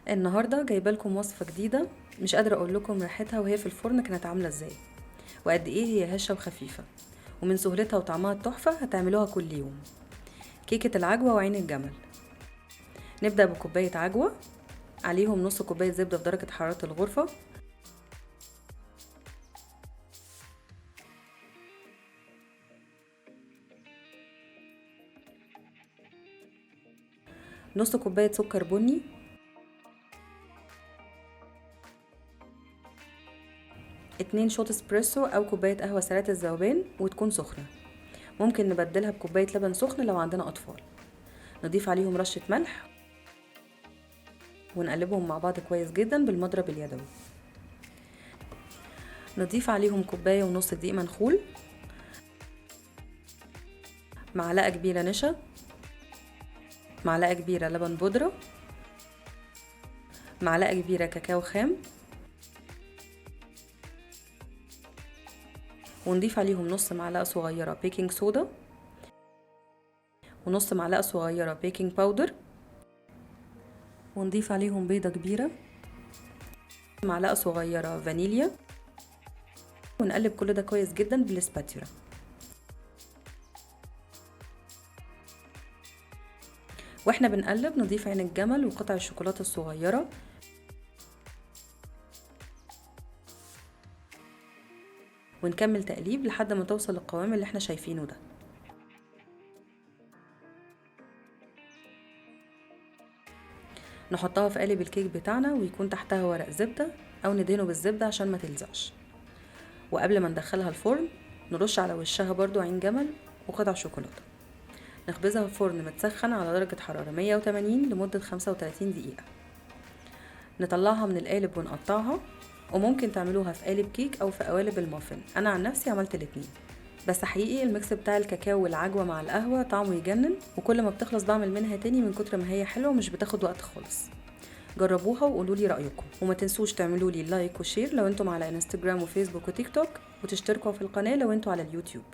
النهارده جايبه لكم وصفه جديده. مش قادره اقول لكم ريحتها وهي في الفرن كانت عامله ازاي، وقد ايه هي هشه وخفيفه، ومن سهولتها وطعمها التحفه هتعملوها كل يوم. كيكه العجوه وعين الجمل. نبدا بكوبايه عجوه، عليهم نص كوبايه زبده في درجه حراره الغرفه، نص كوبايه سكر بني، 2 شوت اسبريسو او كوبايه قهوه سريعه الذوبان وتكون سخنه. ممكن نبدلها بكوبايه لبن سخن لو عندنا اطفال. نضيف عليهم رشه ملح ونقلبهم مع بعض كويس جدا بالمضرب اليدوي. نضيف عليهم كوبايه ونص دقيق منخول، معلقه كبيره نشا، معلقه كبيره لبن بودره، معلقه كبيره كاكاو خام، ونضيف عليهم نص معلقه صغيره بيكنج صودا، ونص معلقه صغيره بيكنج باودر، ونضيف عليهم بيضه كبيره، معلقه صغيره فانيليا، ونقلب كل ده كويس جدا بالسباتيولا. واحنا بنقلب نضيف عين الجمل وقطع الشوكولاته الصغيره، ونكمل تقليب لحد ما توصل للقوام اللي احنا شايفينه ده. نحطها في قالب الكيك بتاعنا ويكون تحتها ورق زبده او ندهنه بالزبده عشان ما تلزقش. وقبل ما ندخلها الفرن نرش على وشها برضو عين جمل وقطع شوكولاته. نخبزها في فرن متسخن على درجه حراره 180 لمده 35 دقيقه. نطلعها من القالب ونقطعها، وممكن تعملوها في قالب كيك او في قوالب المافن. انا عن نفسي عملت الاتنين، بس حقيقي الميكس بتاع الكاكاو والعجوه مع القهوه طعمه يجنن، وكل ما بتخلص بعمل منها تاني من كتر ما هي حلوه ومش بتاخد وقت خالص. جربوها وقولوا لي رايكم، وما تنسوش تعملوا لي لايك وشير لو انتم على انستجرام وفيسبوك وتيك توك، وتشتركوا في القناه لو انتم على اليوتيوب.